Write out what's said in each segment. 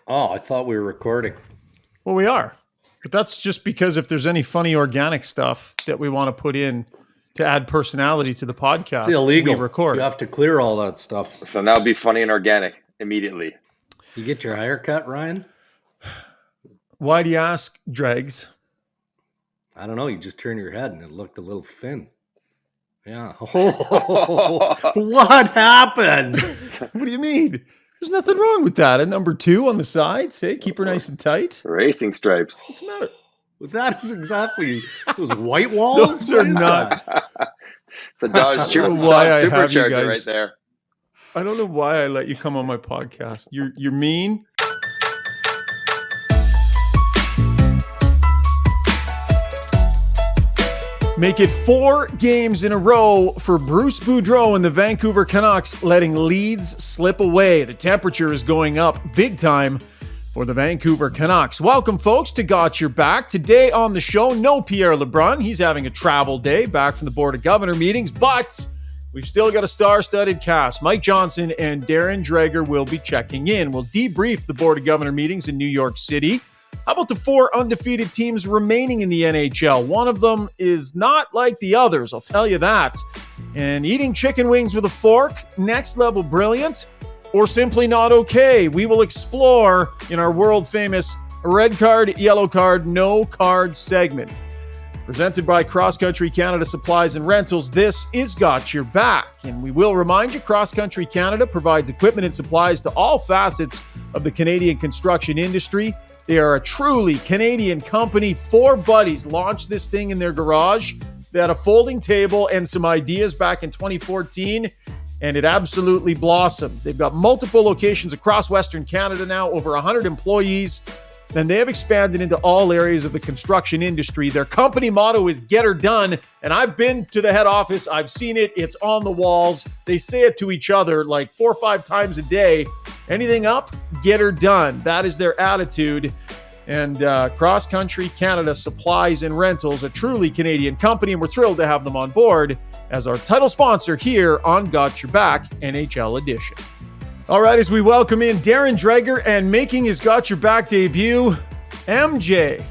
Oh, I thought we were recording. Well, we are. But that's just because if there's any funny organic stuff that we want to put in to add personality to the podcast, It's illegal. we record. You have to clear all that stuff. So now it'd be funny and organic immediately. You get your haircut, Ryan? Why do you ask, Dregs? I don't know. You just turned your head and it looked a little thin. Yeah. Oh, what happened? What do you mean? There's nothing wrong with that. And number 2 on the sides, hey, keep her nice and tight. Racing stripes. What's the matter? That is exactly those white walls. Those are not. It's a Dodge Supercharger right there. I don't know why I let you come on my podcast. You're mean. Make it 4 games in a row for Bruce Boudreau and the Vancouver Canucks, letting leads slip away. The temperature is going up big time for the Vancouver Canucks. Welcome, folks, to Got Your Back. Today on the show, no Pierre LeBrun. He's having a travel day back from the Board of Governor meetings, but we've still got a star-studded cast. Mike Johnson and Darren Dreger will be checking in. We'll debrief the Board of Governor meetings in New York City. How about the 4 undefeated teams remaining in the NHL? One of them is not like the others, I'll tell you that. And eating chicken wings with a fork, next level brilliant, or simply not okay? We will explore in our world-famous red card, yellow card, no card segment. Presented by Cross Country Canada Supplies and Rentals, this is Got Your Back. And we will remind you, Cross Country Canada provides equipment and supplies to all facets of the Canadian construction industry. They are a truly Canadian company. 4 buddies launched this thing in their garage. They had a folding table and some ideas back in 2014, and it absolutely blossomed. They've got multiple locations across Western Canada now, over 100 employees, and they have expanded into all areas of the construction industry. Their company motto is "Get Her Done," and I've been to the head office. I've seen it. It's on the walls. They say it to each other like 4 or 5 times a day. Anything up, get her done. That is their attitude. And Cross Country Canada Supplies and Rentals, a truly Canadian company, and we're thrilled to have them on board as our title sponsor here on Got Your Back NHL Edition. All right, as we welcome in Darren Dreger and making his Got Your Back debut, MJ,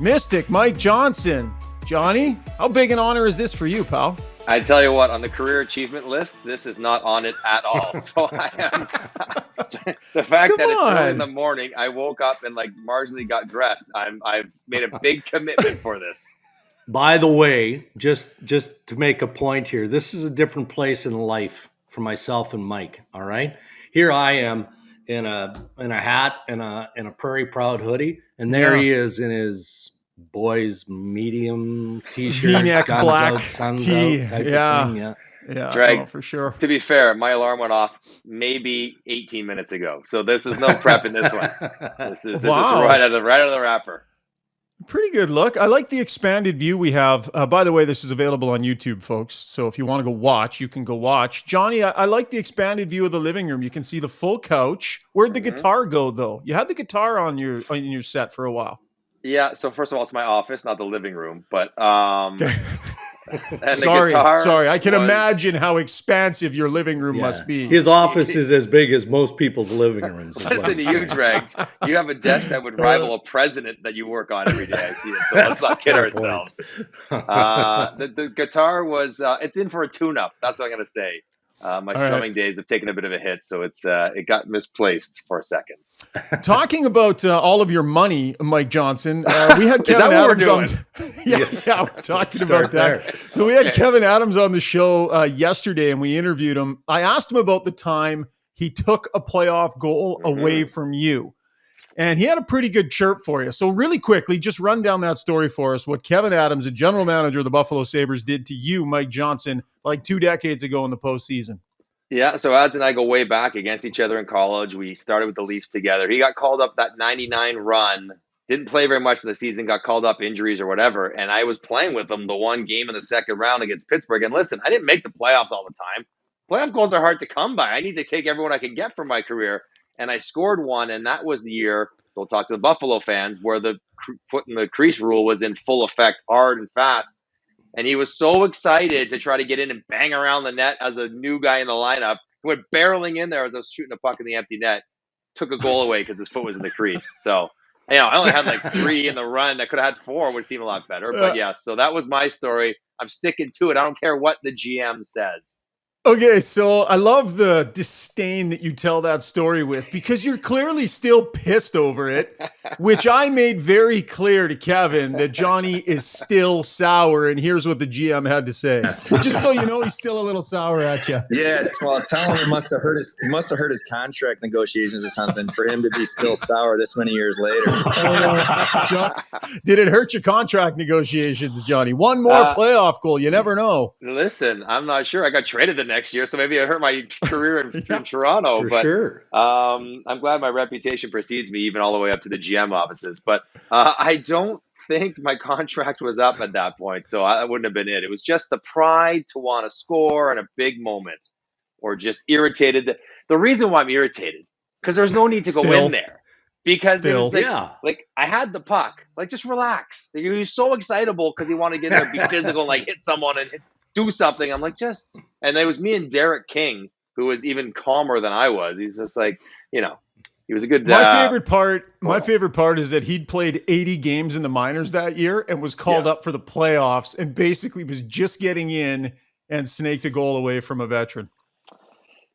Mystic, Mike Johnson. Johnny, how big an honor is this for you, pal? I tell you what, on the career achievement list, this is not on it at all. So I am the fact that it's early in the morning, I woke up and like marginally got dressed. I've made a big commitment for this. By the way, just to make a point here, this is a different place in life for myself and Mike. All right, here I am in a hat and a Prairie Proud hoodie, and there he is in his boys medium t-shirt, V-neck black out, suns tee. out type of thing. Yeah, Dregs, for sure. To be fair, my alarm went off maybe 18 minutes ago, so this is no prep in this one. This is right out of the wrapper. Pretty good look. I like the expanded view we have. By the way, this is available on YouTube, folks. So if you want to go watch, you can go watch. Johnny, I like the expanded view of the living room. You can see the full couch. Where'd the guitar go, though? You had the guitar on your set for a while. Yeah, so first of all, it's my office, not the living room. But sorry, I can imagine how expansive your living room must be. His office is as big as most people's living rooms. Listen to you, Dregs. You have a desk that would rival a president that you work on every day. I see it. So let's not kid ourselves. The guitar was it's in for a tune-up. That's what I'm going to say. My strumming days have taken a bit of a hit, so it got misplaced for a second. Talking about all of your money, Mike Johnson, we had Kevin Adams on. I was talking about that. We had Kevin Adams on the show yesterday, and we interviewed him. I asked him about the time he took a playoff goal away from you, and he had a pretty good chirp for you. So really quickly, just run down that story for us, what Kevin Adams, the general manager of the Buffalo Sabres, did to you, Mike Johnson, like 2 decades ago in the postseason. Yeah, so Ads and I go way back against each other in college. We started with the Leafs together. He got called up that 99 run, didn't play very much in the season, got called up injuries or whatever, and I was playing with him the one game in the second round against Pittsburgh. And listen, I didn't make the playoffs all the time. Playoff goals are hard to come by. I need to take everyone I can get for my career. And I scored one, and that was the year, we'll talk to the Buffalo fans, where the foot in the crease rule was in full effect, hard and fast. And he was so excited to try to get in and bang around the net as a new guy in the lineup. He went barreling in there as I was shooting a puck in the empty net. took a goal away because his foot was in the crease. So, I only had like 3 in the run. I could have had 4, would seem a lot better. But yeah, so that was my story. I'm sticking to it. I don't care what the GM says. Okay, so I love the disdain that you tell that story with, because you're clearly still pissed over it, which I made very clear to Kevin that Johnny is still sour, and here's what the GM had to say. Just so you know, he's still a little sour at you. Yeah, well, tell him he must have hurt his contract negotiations or something for him to be still sour this many years later. Did it hurt your contract negotiations, Johnny? One more playoff goal, you never know. Listen, I'm not sure. I got traded the next year, so maybe it hurt my career in Toronto. For but sure. I'm glad my reputation precedes me even all the way up to the GM offices. But I don't think my contract was up at that point, so that wouldn't have been it. It was just the pride to want to score in a big moment, or just irritated. The reason why I'm irritated, because there's no need to go in there. Because it was like I had the puck. Like, just relax. He was so excitable because he wanted to get in there, be physical, and like hit someone and do something. I'm like, and it was me and Derek King, who was even calmer than I was. He's just like, he was a good. My favorite part is that he'd played 80 games in the minors that year and was called up for the playoffs, and basically was just getting in and snaked a goal away from a veteran.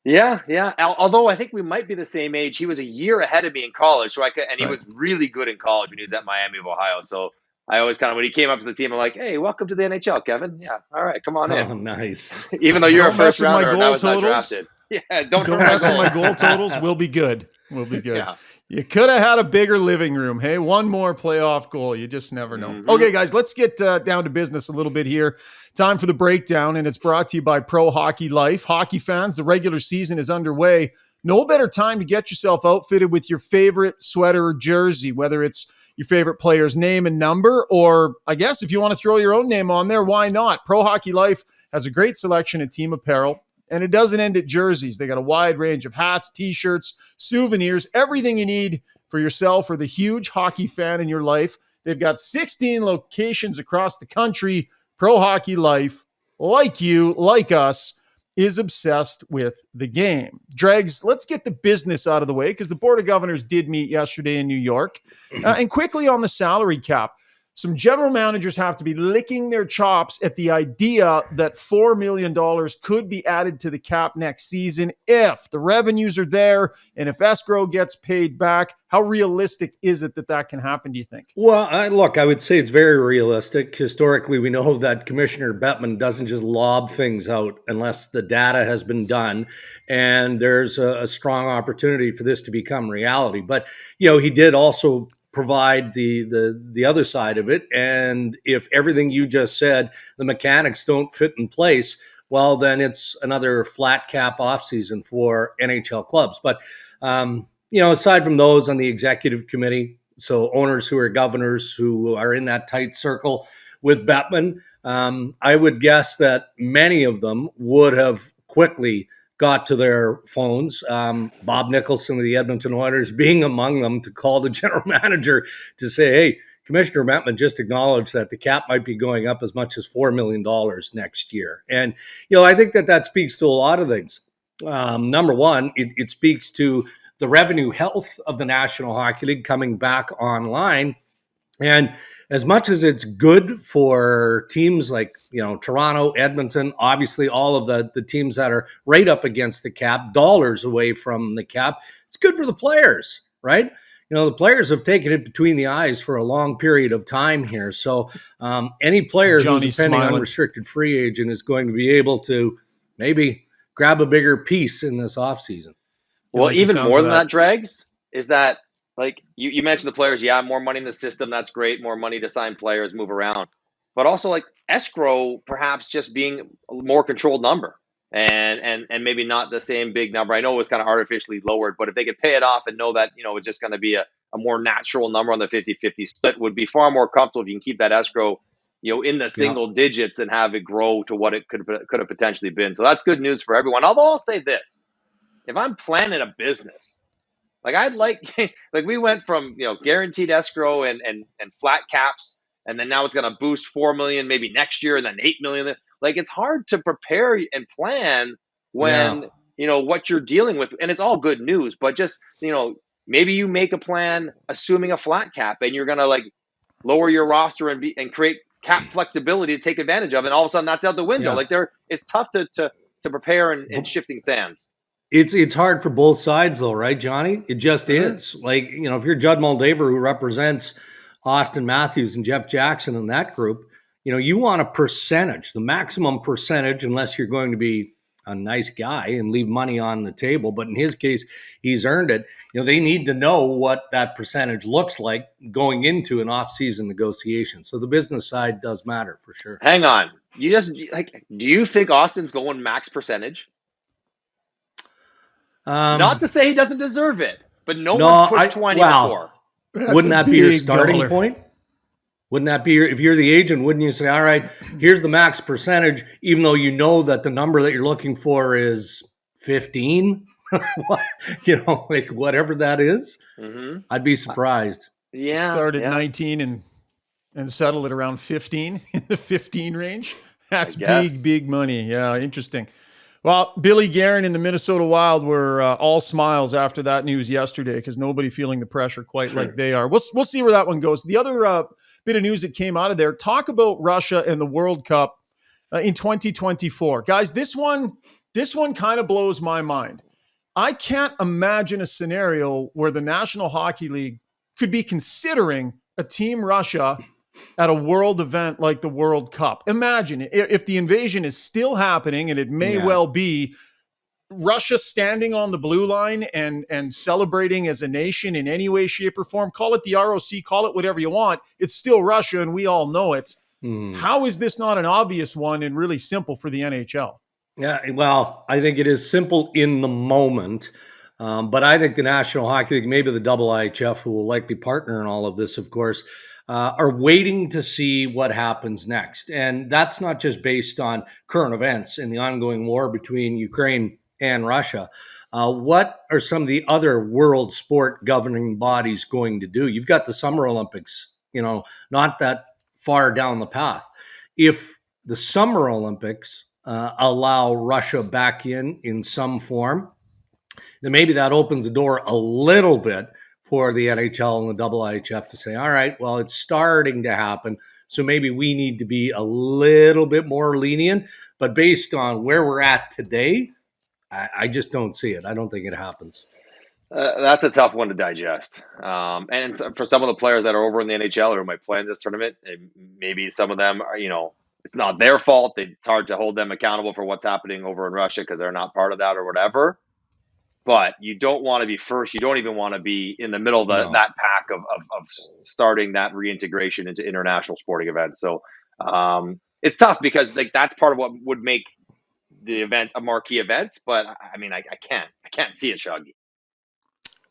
Yeah. Although I think we might be the same age. He was a year ahead of me in college, he was really good in college when he was at Miami of Ohio. So I always when he came up to the team, I'm like, "Hey, welcome to the NHL, Kevin. Yeah, all right, come on in." Oh, nice. Even though you're a first rounder and I was not totals. drafted. Yeah, don't mess with my goal totals. We'll be good. Yeah. You could have had a bigger living room. Hey, one more playoff goal. You just never know. Mm-hmm. Okay, guys, let's get down to business a little bit here. Time for the breakdown, and it's brought to you by Pro Hockey Life. Hockey fans, the regular season is underway. No better time to get yourself outfitted with your favorite sweater or jersey, whether it's your favorite player's name and number, or I guess if you want to throw your own name on there, why not? Pro Hockey Life has a great selection of team apparel. And it doesn't end at jerseys. They got a wide range of hats, t-shirts, souvenirs, everything you need for yourself or the huge hockey fan in your life. They've got 16 locations across the country. Pro Hockey Life, like you, like us, is obsessed with the game. Dregs, let's get the business out of the way, because the Board of Governors did meet yesterday in New York. And quickly on the salary cap, some general managers have to be licking their chops at the idea that $4 million could be added to the cap next season if the revenues are there and if escrow gets paid back. How realistic is it that that can happen, do you think? Well, I would say it's very realistic. Historically, we know that Commissioner Bettman doesn't just lob things out unless the data has been done and there's a strong opportunity for this to become reality. But, he did also provide the other side of it. And if everything you just said, the mechanics don't fit in place, well, then it's another flat cap offseason for NHL clubs. But, aside from those on the executive committee, so owners who are governors who are in that tight circle with Bettman, I would guess that many of them would have quickly got to their phones, Bob Nicholson of the Edmonton Oilers being among them, to call the general manager to say, hey, Commissioner Bettman just acknowledged that the cap might be going up as much as $4 million next year. And, I think that speaks to a lot of things. Number one, it speaks to the revenue health of the National Hockey League coming back online. And as much as it's good for teams like, Toronto, Edmonton, obviously all of the teams that are right up against the cap, dollars away from the cap, it's good for the players, right? The players have taken it between the eyes for a long period of time here. So any player who's a pending unrestricted free agent is going to be able to maybe grab a bigger piece in this offseason. Well, even more than that, Dregs, is that, like you mentioned the players, more money in the system. That's great. More money to sign players, move around. But also like escrow perhaps just being a more controlled number and maybe not the same big number. I know it was kind of artificially lowered, but if they could pay it off and know that, it's just going to be a more natural number on the 50-50 split, would be far more comfortable if you can keep that escrow, in the single digits than have it grow to what it could have potentially been. So that's good news for everyone. Although I'll say this, if I'm planning a business, like I'd like we went from, guaranteed escrow and flat caps, and then now it's going to boost 4 million maybe next year and then 8 million. Like, it's hard to prepare and plan when, what you're dealing with, and it's all good news, but just, maybe you make a plan assuming a flat cap, and you're going to like lower your roster and create cap flexibility to take advantage of, and all of a sudden that's out the window. Yeah. Like it's tough to prepare in shifting sands. It's hard for both sides though, right, Johnny? It just is. Like, if you're Judd Moldaver, who represents Austin Matthews and Jeff Jackson in that group, you want a percentage, the maximum percentage, unless you're going to be a nice guy and leave money on the table. But in his case, he's earned it. They need to know what that percentage looks like going into an off-season negotiation. So the business side does matter for sure. Hang on. Do you think Austin's going max percentage? Not to say he doesn't deserve it, but one's pushed 20 before. Wouldn't that be your starting point? Wouldn't that be if you're the agent, wouldn't you say, all right, here's the max percentage, even though you know that the number that you're looking for is 15? Like whatever that is. Mm-hmm. I'd be surprised. Start at 19 and settle at around 15, in the 15 range. That's big money. Yeah, interesting. Well, Billy Guerin and the Minnesota Wild were all smiles after that news yesterday, because nobody feeling the pressure quite like they are. We'll see where that one goes. The other bit of news that came out of there, talk about Russia and the World Cup in 2024. Guys, this one kind of blows my mind. I can't imagine a scenario where the National Hockey League could be considering a Team Russia at a world event like the World Cup. Imagine if the invasion is still happening, and it may well be, Russia standing on the blue line and celebrating as a nation in any way, shape, or form. Call it the ROC, call it whatever you want. It's still Russia, and we all know it. How is this not an obvious one and really simple for the NHL? Yeah, well, I think it is simple in the moment. But I think the National Hockey League, maybe the IIHF, who will likely partner in all of this, of course, are waiting to see what happens next. And that's not just based on current events and the ongoing war between Ukraine and Russia. What are some of the other world sport governing bodies going to do? You've got the Summer Olympics, not that far down the path. If the Summer Olympics allow Russia back in some form, then maybe that opens the door a little bit for the NHL and the IIHF to say, all right, well, it's starting to happen, so maybe we need to be a little bit more lenient. But based on where we're at today, I just don't see it. I don't think it happens. That's a tough one to digest. And for some of the players that are over in the NHL who might play in this tournament, maybe some of them are, it's not their fault. It's hard to hold them accountable for what's happening over in Russia because they're not part of that or whatever. But you don't want to be first. You don't even want to be in the middle of that pack of starting that reintegration into international sporting events. So it's tough because that's part of what would make the event a marquee event. But I mean, I can't see it, Shuggy.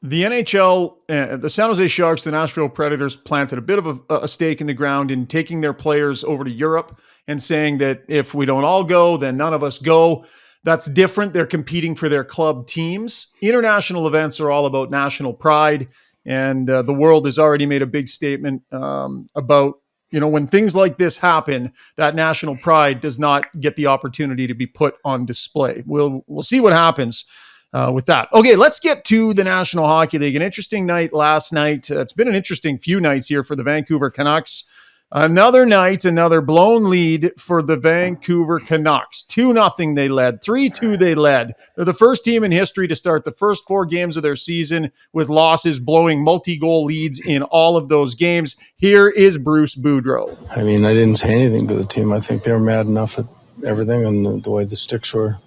The NHL, the San Jose Sharks, the Nashville Predators planted a bit of a stake in the ground in taking their players over to Europe and saying that if we don't all go, then none of us go. That's different. They're competing for their club teams. International events are all about national pride, and the world has already made a big statement about, when things like this happen, that national pride does not get the opportunity to be put on display. We'll see what happens with that. Okay, let's get to the National Hockey League. An interesting night last night. It's been an interesting few nights here for the Vancouver Canucks. Another night, another blown lead for the Vancouver Canucks. 2-0 they led. 3-2 they led. They're the first team in history to start the first 4 games of their season with losses, blowing multi-goal leads in all of those games. Here is Bruce Boudreau. I mean, I didn't say anything to the team. I think they were mad enough at everything and the way the sticks were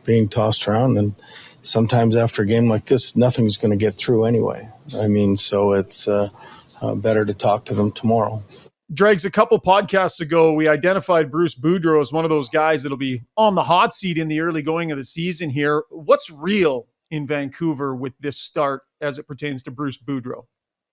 being tossed around. And sometimes after a game like this, nothing's going to get through anyway. I mean, so it's better to talk to them tomorrow. Dregs, a couple podcasts ago, we identified Bruce Boudreau as one of those guys that'll be on the hot seat in the early going of the season here. What's real in Vancouver with this start as it pertains to Bruce Boudreau?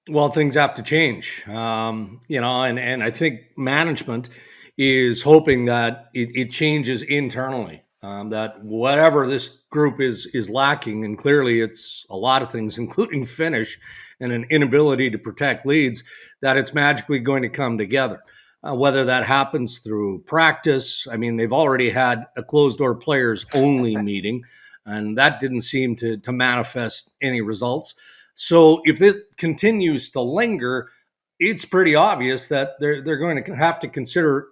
Well, things have to change, and I think management is hoping that it changes internally, that whatever this group is lacking, and clearly it's a lot of things, including finish and an inability to protect leads, that it's magically going to come together. Whether that happens through practice, I mean, they've already had a closed-door players-only meeting, and that didn't seem to manifest any results. So if this continues to linger, it's pretty obvious that they're going to have to consider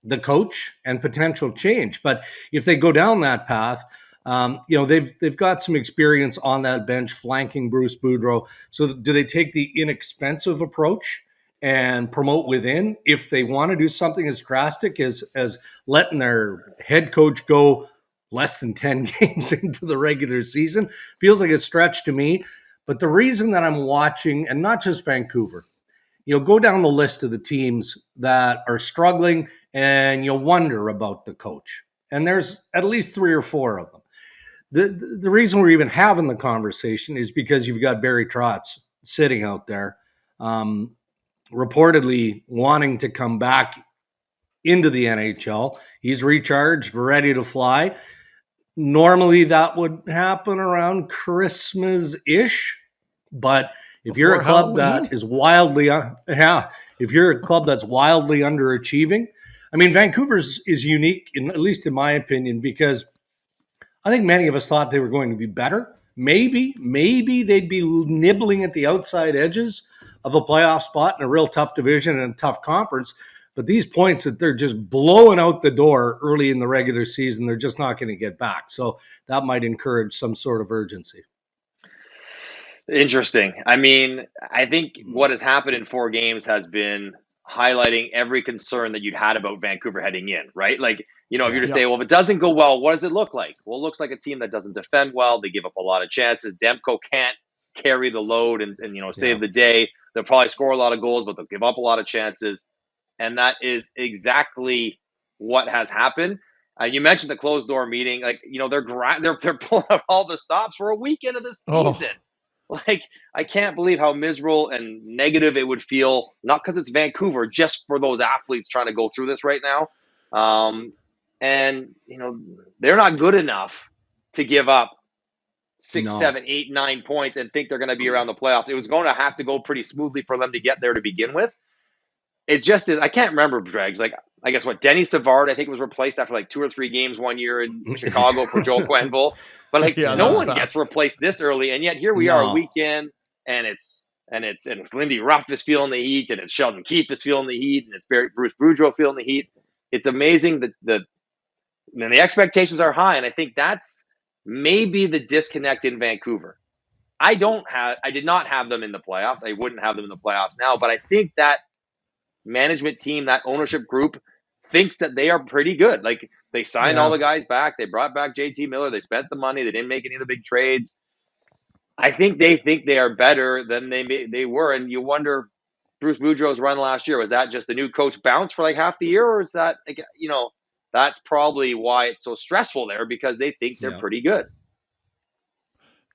the coach and potential change. But if they go down that path, they've got some experience on that bench flanking Bruce Boudreau. So do they take the inexpensive approach and promote within if they want to do something as drastic as letting their head coach go less than 10 games into the regular season? Feels like a stretch to me. But the reason that I'm watching, and not just Vancouver, go down the list of the teams that are struggling and you'll wonder about the coach. And there's at least 3 or 4 of them. The reason we're even having the conversation is because you've got Barry Trotz sitting out there, reportedly wanting to come back into the NHL. He's recharged, ready to fly. Normally that would happen around Christmas-ish, but if you're a club that is wildly, if you're a club that's wildly underachieving, I mean, Vancouver's is unique, at least in my opinion, because I think many of us thought they were going to be better. Maybe they'd be nibbling at the outside edges of a playoff spot in a real tough division and a tough conference. But these points that they're just blowing out the door early in the regular season, they're just not going to get back. So that might encourage some sort of urgency. Interesting. I mean, I think what has happened in 4 games has been highlighting every concern that you'd had about Vancouver heading in, right? Like, if you're to say, well, if it doesn't go well, what does it look like? Well, it looks like a team that doesn't defend well. They give up a lot of chances. Demko can't carry the load and save the day. They'll probably score a lot of goals, but they'll give up a lot of chances. And that is exactly what has happened. You mentioned the closed door meeting. Like, they're pulling out all the stops for a weekend of the season. Like, I can't believe how miserable and negative it would feel, not because it's Vancouver, just for those athletes trying to go through this right now. They're not good enough to give up 6, 7, 8, 9 points and think they're going to be around the playoffs. It was going to have to go pretty smoothly for them to get there to begin with. It's just, I can't remember, Dregs. Like, I guess Denny Savard, I think, was replaced after like 2 or 3 games one year in Chicago for Joel Quenneville. But no one gets replaced this early, and yet here we are a weekend, and it's Lindy Ruff is feeling the heat, and it's Sheldon Keefe is feeling the heat, and it's Bruce Boudreau feeling the heat. It's amazing that the expectations are high, and I think that's maybe the disconnect in Vancouver. I did not have them in the playoffs. I wouldn't have them in the playoffs now, but I think that management team, that ownership group, thinks that they are pretty good. Like, they signed all the guys back. They brought back JT Miller. They spent the money. They didn't make any of the big trades. I think they are better than they were. And you wonder, Bruce Boudreau's run last year, was that just the new coach bounce for like half the year? Or is that, that's probably why it's so stressful there, because they think they're pretty good.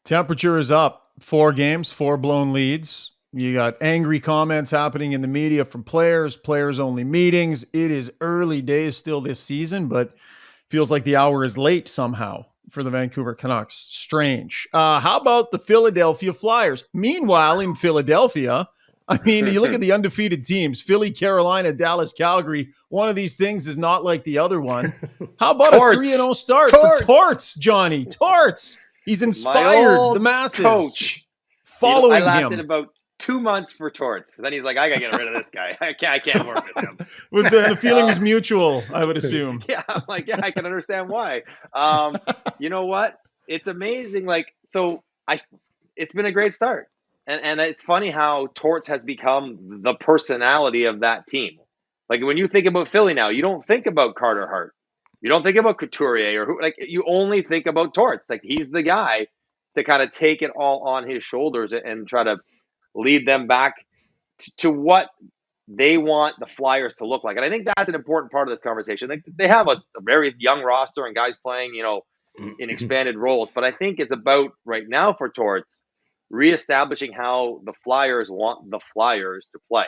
Temperature is up. 4 games, 4 blown leads. You got angry comments happening in the media from players-only meetings. It is early days still this season, but feels like the hour is late somehow for the Vancouver Canucks. Strange. How about the Philadelphia Flyers? Meanwhile, in Philadelphia, I mean, you look at the undefeated teams, Philly, Carolina, Dallas, Calgary. One of these things is not like the other one. How about a 3-0 start for Torts, Johnny? Torts. He's inspired the masses. Coach. Following I lasted him. about 2 months for Torts. Then he's like, I got to get rid of this guy. I can't work with him. The feeling was mutual, I would assume. Yeah, I'm like, I can understand why. You know what? It's amazing. Like, it's been a great start. And it's funny how Torts has become the personality of that team. Like, when you think about Philly now, you don't think about Carter Hart. You don't think about Couturier or who. Like, you only think about Torts. Like, he's the guy to kind of take it all on his shoulders and try to lead them back to what they want the Flyers to look like. And I think that's an important part of this conversation. They have a very young roster and guys playing, in expanded roles. But I think it's about, right now for Torts, reestablishing how the Flyers want the Flyers to play.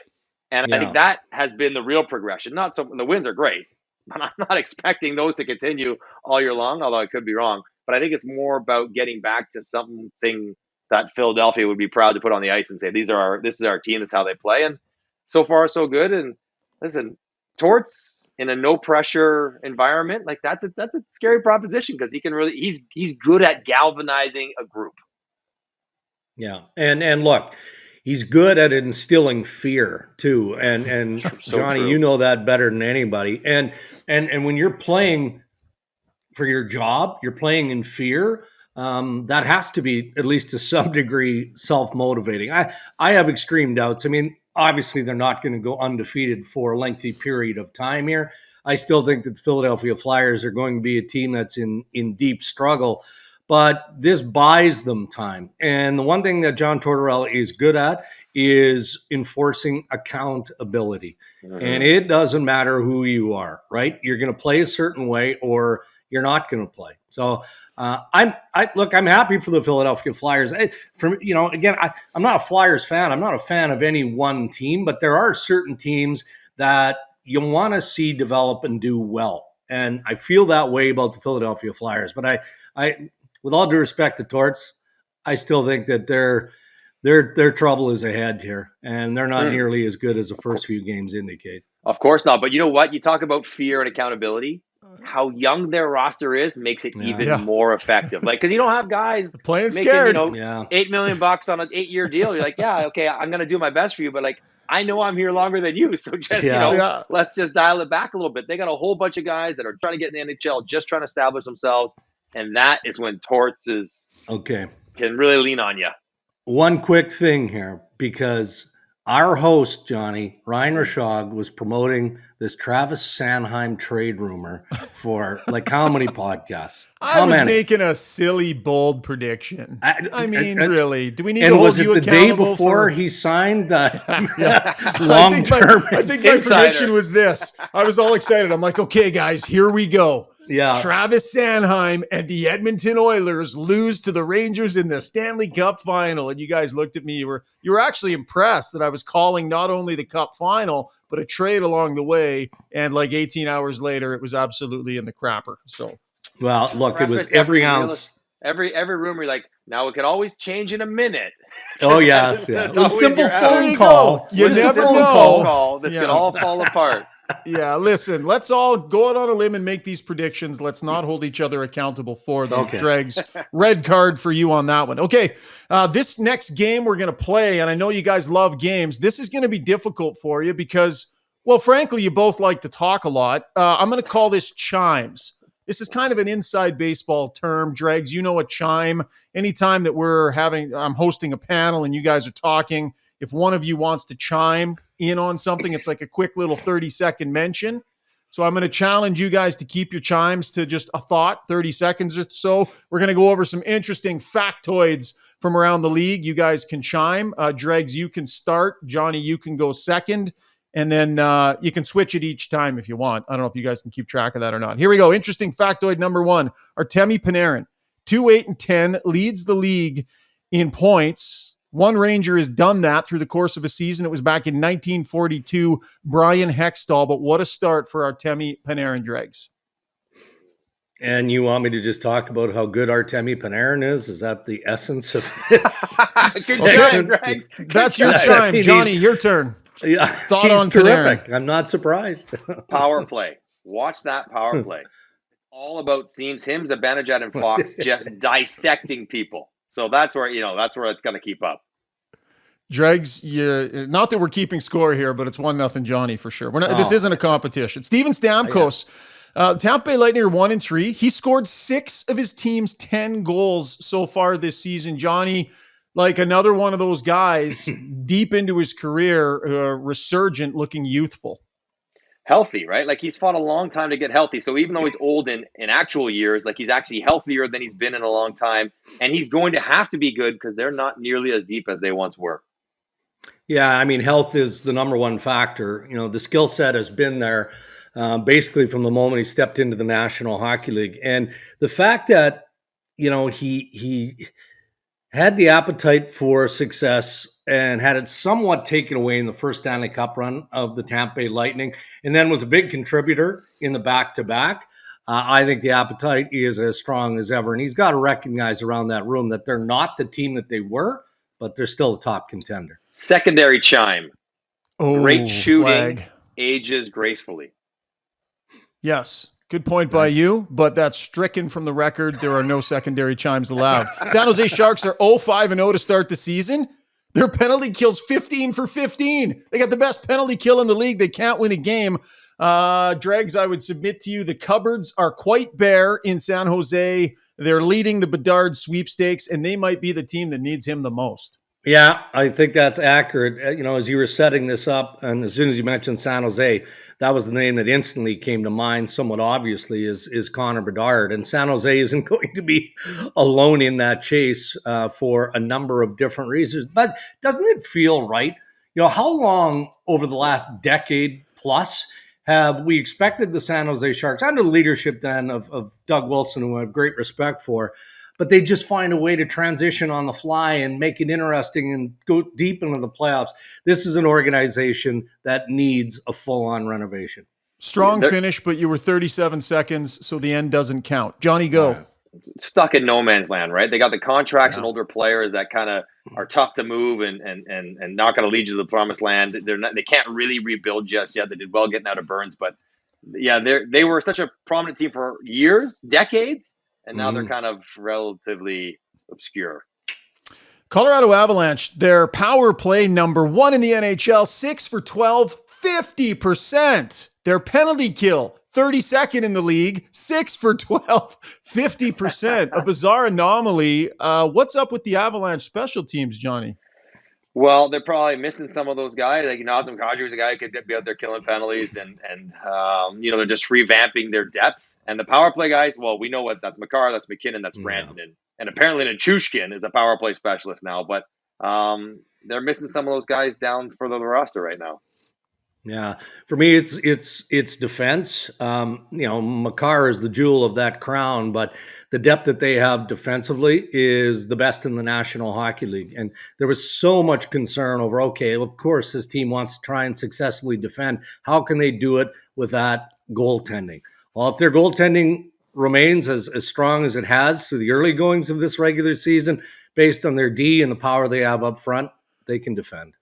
And I think that has been the real progression. The wins are great, but I'm not expecting those to continue all year long, although I could be wrong. But I think it's more about getting back to something that Philadelphia would be proud to put on the ice and say, this is our team, this is how they play. And so far, so good. And listen, Torts in a no pressure environment, like that's a scary proposition, because he can really, he's good at galvanizing a group. Yeah. And look, he's good at instilling fear too. And So Johnny, true. you know that better than anybody. And when you're playing for your job, you're playing in fear. That has to be, at least to some degree, self-motivating. I have extreme doubts. I mean, obviously they're not going to go undefeated for a lengthy period of time here. I still think that the Philadelphia Flyers are going to be a team that's in deep struggle, but this buys them time. And the one thing that John Tortorella is good at is enforcing accountability. And it doesn't matter who you are, right? You're going to play a certain way or you're not going to play. So I'm happy for the Philadelphia Flyers. I'm not a Flyers fan. I'm not a fan of any one team, but there are certain teams that you want to see develop and do well. And I feel that way about the Philadelphia Flyers. But I with all due respect to Torts, I still think that their trouble is ahead here, and they're not nearly as good as the first few games indicate. Of course not. But you know what? You talk about fear and accountability. How young their roster is makes it even more effective. Like, because you don't have guys playing making, scared. $8 million on an 8-year deal. You're like, yeah, okay, I'm going to do my best for you. But like, I know I'm here longer than you. So just, let's just dial it back a little bit. They got a whole bunch of guys that are trying to get in the NHL, just trying to establish themselves. And that is when Torts can really lean on you. One quick thing here, because our host, Johnny, Ryan Rashog, was promoting this Travis Sanheim trade rumor for like how many podcasts? I was making a silly, bold prediction. I mean, really, do we need to hold was you it the day accountable before he signed the long-term? I think my prediction was this. I was all excited. I'm like, okay, guys, here we go. Yeah. Travis Sanheim and the Edmonton Oilers lose to the Rangers in the Stanley Cup final. And you guys looked at me. You were actually impressed that I was calling not only the Cup final, but a trade along the way. And like 18 hours later, it was absolutely in the crapper. So, well, look, it was every ounce. Every rumor, like, now it could always change in a minute. Oh, yes. Yeah. It was a simple phone call. You never know. Phone call that's going to all fall apart. Yeah, listen, let's all go out on a limb and make these predictions. Let's not hold each other accountable for them. Okay. Dregs, red card for you on that one. Okay, this next game we're going to play, and I know you guys love games. This is going to be difficult for you because, well, frankly, you both like to talk a lot. I'm going to call this Chimes. This is kind of an inside baseball term. Dregs, you know a chime. Anytime that I'm hosting a panel and you guys are talking, if one of you wants to chime in on something, it's like a quick little 30-second mention. So I'm going to challenge you guys to keep your chimes to just a thought, 30 seconds or so. We're going to go over some interesting factoids from around the league. You guys can chime. Dregs, you can start. Johnny, you can go second. And then you can switch it each time if you want. I don't know if you guys can keep track of that or not. Here we go. Interesting factoid number one. Artemi Panarin, 2-8-10, leads the league in points. One Ranger has done that through the course of a season. It was back in 1942, Brian Hextall. But what a start for Artemi Panarin, Dregs. And you want me to just talk about how good Artemi Panarin is? Is that the essence of this? Good job, Dregs. That's your chime. Johnny, your turn. Yeah, Thought on terrific. Panarin. I'm not surprised. Power play. Watch that power play. It's all about seams. Him, Zibanejad, and Fox just dissecting people. So that's where it's going to keep up. Dregs, not that we're keeping score here, but it's 1-0 Johnny for sure. This isn't a competition. Steven Stamkos, Tampa Bay Lightning are 1-3. He scored 6 of his team's 10 goals so far this season. Johnny, like another one of those guys deep into his career, resurgent, looking youthful. Healthy, right? Like he's fought a long time to get healthy. So even though he's old in actual years, like he's actually healthier than he's been in a long time. And he's going to have to be good because they're not nearly as deep as they once were. Yeah, I mean, health is the number one factor. You know, the skill set has been there basically from the moment he stepped into the National Hockey League. And the fact that, you know, he had the appetite for success and had it somewhat taken away in the first Stanley Cup run of the Tampa Bay Lightning, and then was a big contributor in the back-to-back. I think the appetite is as strong as ever, and he's got to recognize around that room that they're not the team that they were, but they're still a top contender. Secondary chime. Oh, great shooting, flag. ages gracefully. Yes. Good point by you, but that's stricken from the record. There are no secondary chimes allowed. San Jose Sharks are 0-5-0 to start the season. Their penalty kill's 15 for 15. They got the best penalty kill in the league. They can't win a game. Dregs, I would submit to you, the cupboards are quite bare in San Jose. They're leading the Bedard sweepstakes, and they might be the team that needs him the most. Yeah, I think that's accurate. As you were setting this up, and as soon as you mentioned San Jose, that was the name that instantly came to mind, somewhat obviously, is Connor Bedard. And San Jose isn't going to be alone in that chase for a number of different reasons. But doesn't it feel right? How long over the last decade plus have we expected the San Jose Sharks, under the leadership then of Doug Wilson, who I have great respect for, but they just find a way to transition on the fly and make it interesting and go deep into the playoffs. This is an organization that needs a full-on renovation. Strong finish, but you were 37 seconds, so the end doesn't count. Johnny, go. Yeah. Stuck in no man's land, right? They got the contracts and older players that kind of are tough to move and not going to lead you to the promised land. They can't really rebuild just yet. They did well getting out of Burns, but yeah, they were such a prominent team for years, decades. And now they're kind of relatively obscure. Colorado Avalanche, their power play number 1 in the NHL, 6 for 12, 50%. Their penalty kill, 32nd in the league, 6 for 12, 50%. A bizarre anomaly. What's up with the Avalanche special teams, Johnny? Well, they're probably missing some of those guys. Like Nazem Kadri was a guy who could be out there killing penalties, and they're just revamping their depth. And the power play guys, well, we know that's Makar, that's McKinnon, that's Branson, and apparently Nichushkin is a power play specialist now. But they're missing some of those guys down for the roster right now. Yeah, for me, it's defense. Makar is the jewel of that crown, but the depth that they have defensively is the best in the National Hockey League. And there was so much concern over, of course, this team wants to try and successfully defend. How can they do it with that goaltending? Well, if their goaltending remains as strong as it has through the early goings of this regular season, based on their D and the power they have up front, they can defend.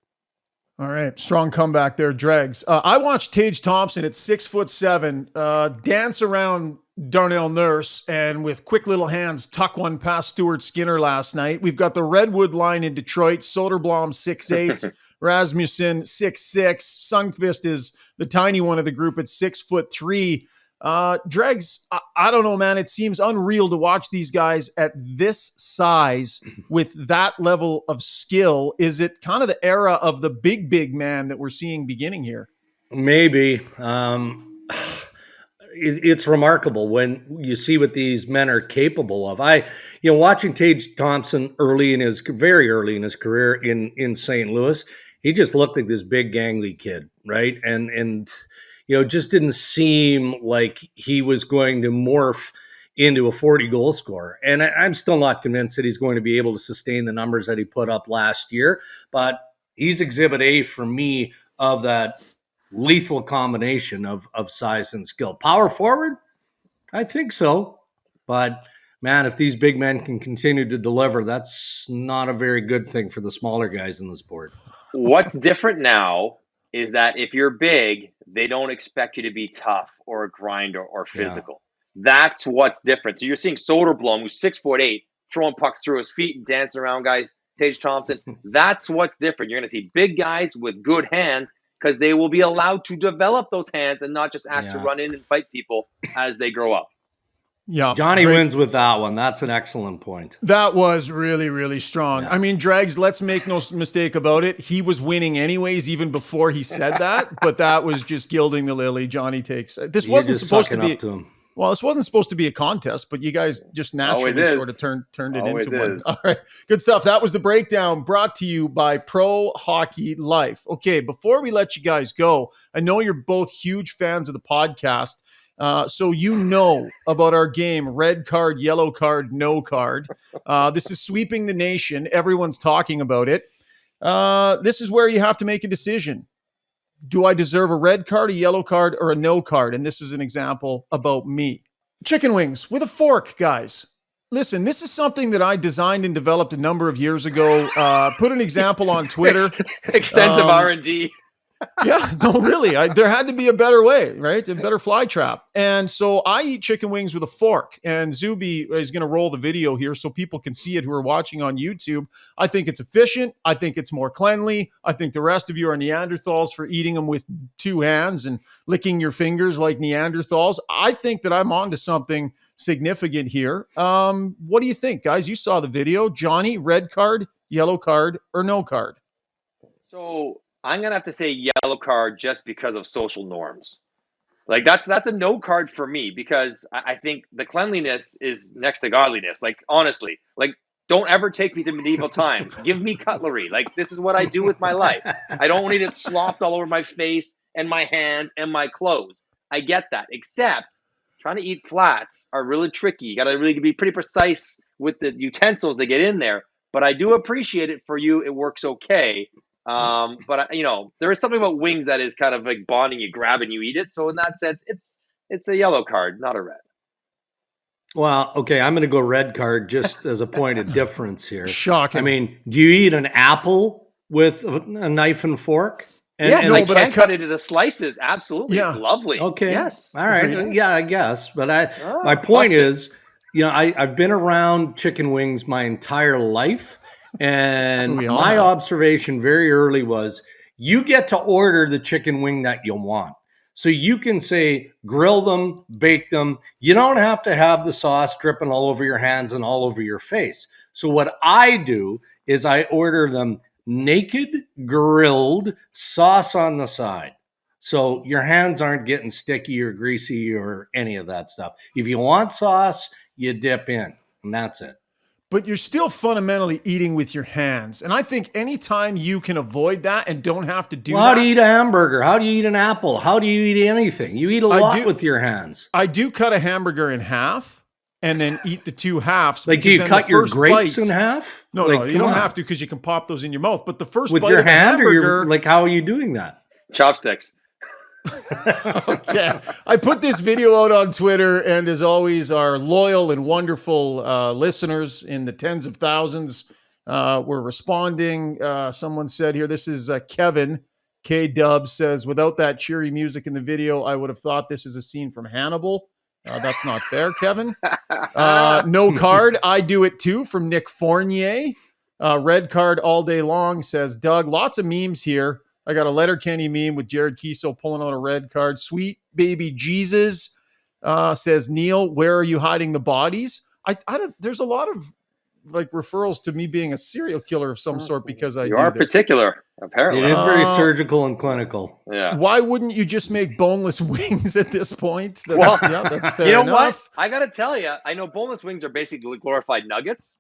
All right. Strong comeback there, Dregs. I watched Tage Thompson at 6'7" dance around Darnell Nurse and with quick little hands tuck one past Stuart Skinner last night. We've got the Redwood line in Detroit. Soderblom 6'8", Rasmussen 6'6". Sundqvist is the tiny one of the group at 6'3". Dregs, I don't know, man. It seems unreal to watch these guys at this size with that level of skill. Is it kind of the era of the big man that we're seeing beginning here? Maybe. It's remarkable when you see what these men are capable of. Watching Tage Thompson very early in his career in St. Louis, he just looked like this big gangly kid, right? And just didn't seem like he was going to morph into a 40-goal scorer. And I'm still not convinced that he's going to be able to sustain the numbers that he put up last year. But he's exhibit A for me of that lethal combination of size and skill. Power forward? I think so. But, man, if these big men can continue to deliver, that's not a very good thing for the smaller guys in the sport. What's different now is that if you're big, they don't expect you to be tough or a grinder or physical. Yeah. That's what's different. So you're seeing Soderblom, who's 6'8", throwing pucks through his feet and dancing around guys. Tage Thompson. That's what's different. You're going to see big guys with good hands because they will be allowed to develop those hands and not just asked to run in and fight people as they grow up. Yeah, Johnny wins with that one. That's an excellent point. That was really, really strong. Yeah. I mean, Dregs, let's make no mistake about it. He was winning anyways, even before he said that. But that was just gilding the lily. Johnny takes. This wasn't supposed to be. Well, this wasn't supposed to be a contest, but you guys just naturally sort of turned it into one. All right, good stuff. That was the breakdown brought to you by Pro Hockey Life. Okay, before we let you guys go, I know you're both huge fans of the podcast. So you know about our game, red card, yellow card, no card. This is sweeping the nation. Everyone's talking about it. This is where you have to make a decision. Do I deserve a red card, a yellow card, or a no card? And this is an example about me. Chicken wings with a fork, guys. Listen, this is something that I designed and developed a number of years ago. Put an example on Twitter. Extensive R&D. Yeah, no, really. There had to be a better way, right? A better fly trap. And so I eat chicken wings with a fork. And Zuby is going to roll the video here so people can see it who are watching on YouTube. I think it's efficient. I think it's more cleanly. I think the rest of you are Neanderthals for eating them with 2 hands and licking your fingers like Neanderthals. I think that I'm onto something significant here. What do you think, guys? You saw the video. Johnny, red card, yellow card, or no card? So I'm gonna have to say yellow card just because of social norms. Like that's a no card for me because I think the cleanliness is next to godliness. Like honestly, like don't ever take me to medieval times. Give me cutlery. Like this is what I do with my life. I don't need it slopped all over my face and my hands and my clothes. I get that. Except trying to eat flats are really tricky. You got to really be pretty precise with the utensils to get in there. But I do appreciate it for you. It works okay. But there is something about wings that is kind of like bonding. You grab and you eat it. So in that sense, it's a yellow card, not a red. Well, okay, I'm going to go red card just as a point of difference here. Shocking. I mean, do you eat an apple with a knife and fork? I can cut it into slices. Absolutely. Yeah. It's lovely. Okay. Yes. All right. Yeah, I guess. But my point is, I've been around chicken wings my entire life. And my observation very early was you get to order the chicken wing that you want. So you can say, grill them, bake them. You don't have to have the sauce dripping all over your hands and all over your face. So what I do is I order them naked, grilled, sauce on the side. So your hands aren't getting sticky or greasy or any of that stuff. If you want sauce, you dip in, and that's it. But you're still fundamentally eating with your hands. And I think anytime you can avoid that and don't have to do that. How do you eat a hamburger? How do you eat an apple? How do you eat anything? You eat a lot with your hands. I do cut a hamburger in half and then eat the 2 halves. Like, do you cut your grapes in half? No, you don't have to because you can pop those in your mouth. But the first with bite your of a hand hamburger, or how are you doing that? Chopsticks. Okay. I put this video out on Twitter, and as always, our loyal and wonderful listeners in the tens of thousands were responding. Someone said here, this is Kevin K-Dub says, without that cheery music in the video, I would have thought this is a scene from Hannibal. That's not fair, Kevin. No card. I do it too, from Nick Fournier. Red card all day long, says Doug. Lots of memes here. I got a Letterkenny meme with Jared Kiso pulling out a red card. Sweet baby Jesus, says Neil. Where are you hiding the bodies? I don't. There's a lot of referrals to me being a serial killer of some sort because you are particular. Apparently, it is very surgical and clinical. Yeah. Why wouldn't you just make boneless wings at this point? That's fair. You know enough. what? I got to tell you, I know boneless wings are basically glorified nuggets.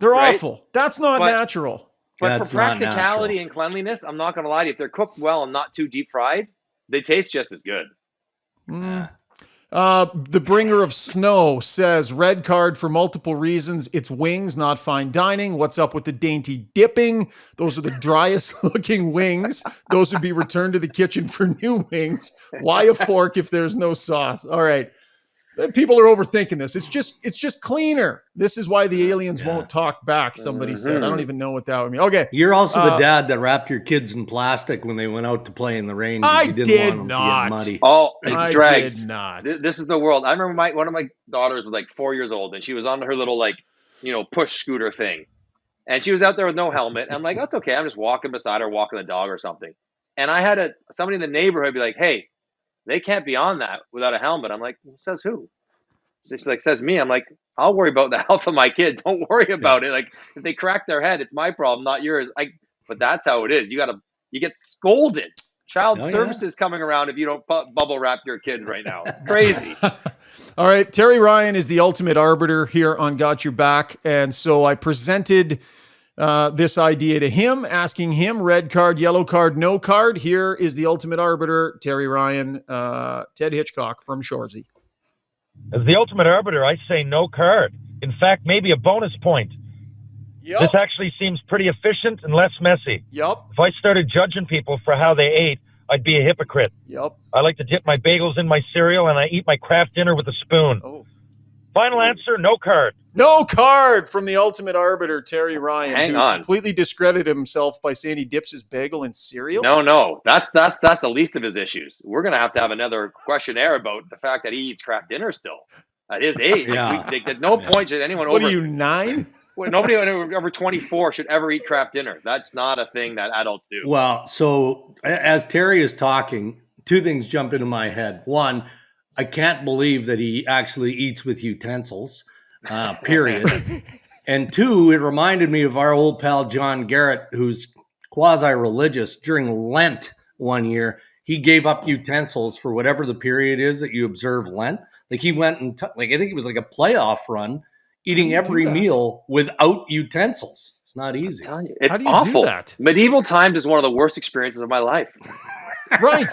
They're awful. That's not natural. But for practicality and cleanliness, I'm not going to lie to you. If they're cooked well and not too deep fried, they taste just as good. The bringer of snow says red card for multiple reasons. It's wings, not fine dining. What's up with the dainty dipping? Those are the driest looking wings. Those would be returned to the kitchen for new wings. Why a fork if there's no sauce? All right. People are overthinking this. It's just cleaner. This is why the aliens won't talk back, somebody said. I don't even know what that would mean. Okay. You're also the dad that wrapped your kids in plastic when they went out to play in the rain. I did not. Muddy. I did not. This is the world. I remember one of my daughters was 4 years old, and she was on her little push scooter thing. And she was out there with no helmet. I'm like, that's okay. I'm just walking beside her, walking the dog or something. And I had somebody in the neighborhood be like, hey, they can't be on that without a helmet. I'm like, says who? She's like, says me. I'm like, I'll worry about the health of my kid. Don't worry about it. Like, if they crack their head, it's my problem, not yours. But that's how it is. You get scolded. Child services coming around if you don't bubble wrap your kids right now. It's crazy. All right. Terry Ryan is the ultimate arbiter here on Got Your Back. And so I presented this idea to him, asking him red card, yellow card, no card. Here is the ultimate arbiter, Terry Ryan, Ted Hitchcock from Shoresy. As the ultimate arbiter, I say no card. In fact, maybe a bonus point. Yep. This actually seems pretty efficient and less messy. Yep. If I started judging people for how they ate, I'd be a hypocrite. Yep. I like to dip my bagels in my cereal, and I eat my Kraft dinner with a spoon. Oh. Final answer, no card. No card from the ultimate arbiter, Terry Ryan, Hang who on. completely discredited himself by saying he dips his bagel in cereal. No. That's the least of his issues. We're going to have another questionnaire about the fact that he eats craft dinner still at his age. Yeah. At no point should anyone What over... are you, 9? Nobody over 24 should ever eat craft dinner. That's not a thing that adults do. Well, so as Terry is talking, two things jump into my head. One, I can't believe that he actually eats with utensils, period. And two, it reminded me of our old pal John Garrett, who's quasi-religious. During Lent one year, he gave up utensils for whatever the period is that you observe Lent. Like he went and I think it was like a playoff run, eating every meal without utensils. It's not easy. I'm telling you, it's How do you awful. do that? Medieval times is one of the worst experiences of my life. Right.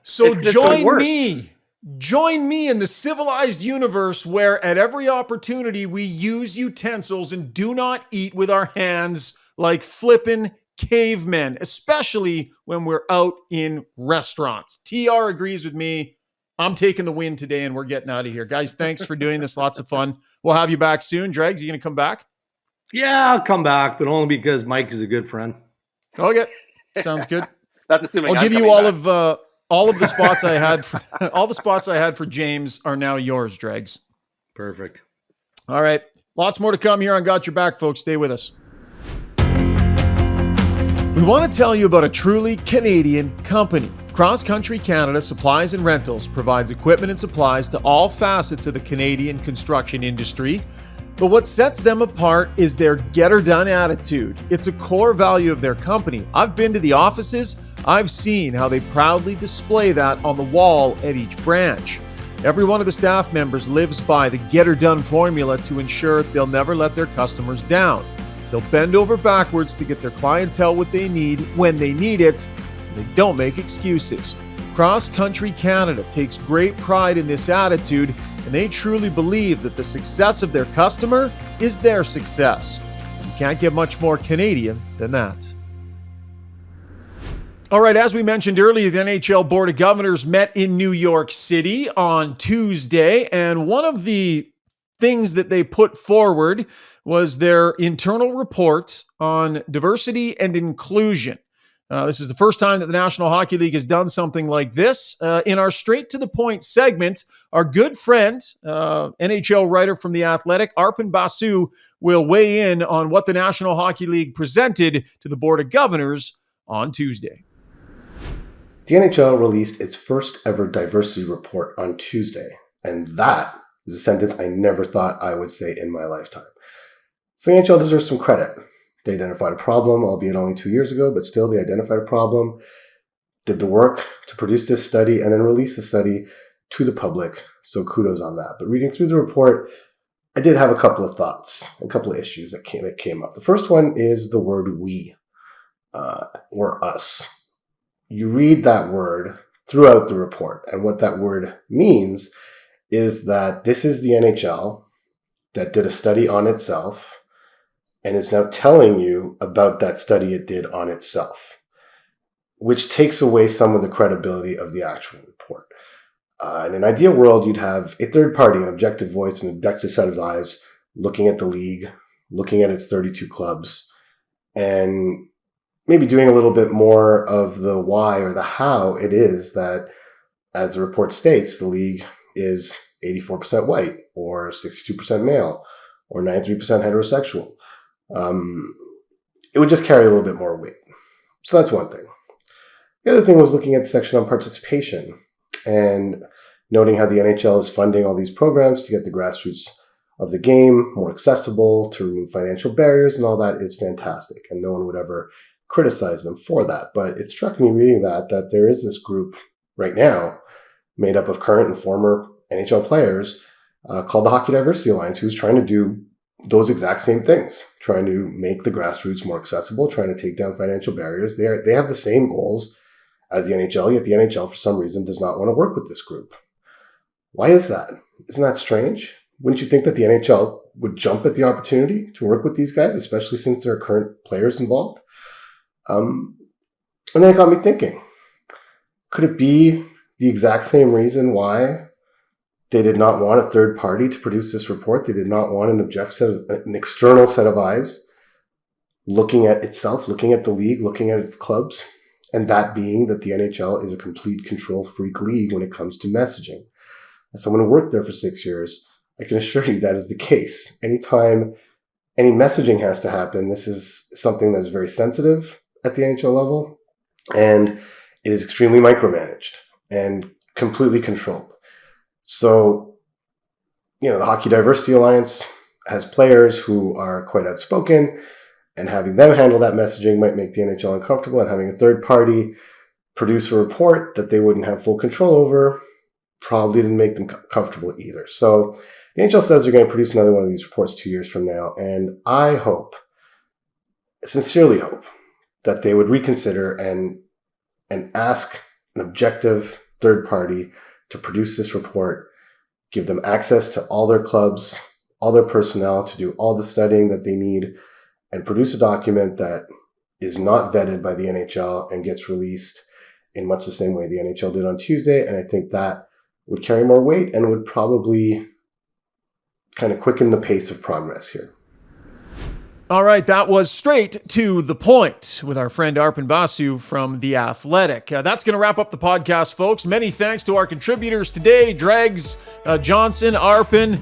So It's the join worst. me. Join me in the civilized universe where at every opportunity we use utensils and do not eat with our hands like flippin' cavemen, especially when we're out in restaurants. TR agrees with me. I'm taking the win today and we're getting out of here. Guys, thanks for doing this. Lots of fun. We'll have you back soon. Dregs, you going to come back? Yeah, I'll come back, but only because Mike is a good friend. Okay. Sounds good. That's assuming I'll I'm give you coming all of the spots I had for, all the spots I had for James are now yours, Dregs. Perfect. All right. Lots more to come here on Got Your Back, folks. Stay with us. We want to tell you about a truly Canadian company. Cross Country Canada Supplies and Rentals provides equipment and supplies to all facets of the Canadian construction industry. But what sets them apart is their get-her-done attitude. It's a core value of their company. I've been to the offices. I've seen how they proudly display that on the wall at each branch. Every one of the staff members lives by the get-her-done formula to ensure they'll never let their customers down. They'll bend over backwards to get their clientele what they need when they need it. They don't make excuses. Cross Country Canada takes great pride in this attitude, and they truly believe that the success of their customer is their success. You can't get much more Canadian than that. All right, as we mentioned earlier, the NHL Board of Governors met in New York City on Tuesday, and one of the things that they put forward was their internal report on diversity and inclusion. This is the first time that the National Hockey League has done something like this. In our Straight to the Point segment, our good friend, NHL writer from The Athletic, Arpan Basu, will weigh in on what the National Hockey League presented to the Board of Governors on Tuesday. The NHL released its first ever diversity report on Tuesday, and that is a sentence I never thought I would say in my lifetime. So the NHL deserves some credit. They identified a problem, albeit only 2 years ago, but still they identified a problem, did the work to produce this study, and then release the study to the public. So kudos on that. But reading through the report, I did have a couple of thoughts, a couple of issues that came up. The first one is the word we, or us. You read that word throughout the report, and what that word means is that this is the NHL that did a study on itself, and it's now telling you about that study it did on itself, which takes away some of the credibility of the actual report. In an ideal world, you'd have a third party, an objective voice, an objective set of eyes, looking at the league, looking at its 32 clubs, and maybe doing a little bit more of the why or the how it is that, as the report states, the league is 84% white, or 62% male, or 93% heterosexual. It would just carry a little bit more weight. So that's one thing. The other thing was looking at the section on participation and noting how the NHL is funding all these programs to get the grassroots of the game more accessible, to remove financial barriers, and all that is fantastic. And no one would ever criticize them for that. But it struck me reading that there is this group right now made up of current and former NHL players called the Hockey Diversity Alliance, who's trying to do those exact same things, trying to make the grassroots more accessible, trying to take down financial barriers. They have the same goals as the NHL, yet the NHL, for some reason, does not want to work with this group. Why is that? Isn't that strange? Wouldn't you think that the NHL would jump at the opportunity to work with these guys, especially since there are current players involved? And then it got me thinking, could it be the exact same reason why They did not want a third party to produce this report. They did not want an external set of eyes looking at itself, looking at the league, looking at its clubs, and that being that the NHL is a complete control freak league when it comes to messaging. As someone who worked there for 6 years, I can assure you that is the case. Anytime any messaging has to happen, this is something that is very sensitive at the NHL level, and it is extremely micromanaged and completely controlled. So, the Hockey Diversity Alliance has players who are quite outspoken, and having them handle that messaging might make the NHL uncomfortable, and having a third party produce a report that they wouldn't have full control over probably didn't make them comfortable either. So the NHL says they're going to produce another one of these reports 2 years from now, and I sincerely hope, that they would reconsider and ask an objective third party to produce this report, give them access to all their clubs, all their personnel to do all the studying that they need, and produce a document that is not vetted by the NHL and gets released in much the same way the NHL did on Tuesday. And I think that would carry more weight and would probably kind of quicken the pace of progress here. All right, that was straight to the point with our friend Arpon Basu from The Athletic. That's going to wrap up the podcast, folks. Many thanks to our contributors today, Dregs, Johnson, Arpon.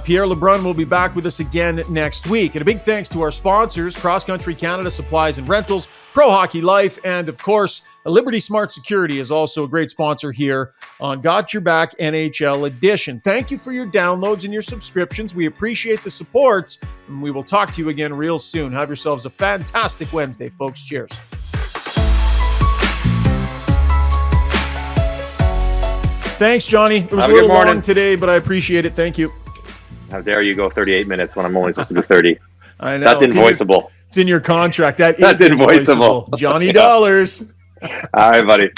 Pierre LeBrun will be back with us again next week. And a big thanks to our sponsors, Cross Country Canada Supplies and Rentals, Pro Hockey Life, and of course, Liberty Smart Security is also a great sponsor here on Got Your Back NHL Edition. Thank you for your downloads and your subscriptions. We appreciate the support, and we will talk to you again real soon. Have yourselves a fantastic Wednesday, folks. Cheers. Thanks, Johnny. It was a little long today, but I appreciate it. Thank you. How dare you go 38 minutes when I'm only supposed to do 30? I know. That's invoiceable. It's in your contract. That's invoiceable. Johnny Dollars. All right, buddy.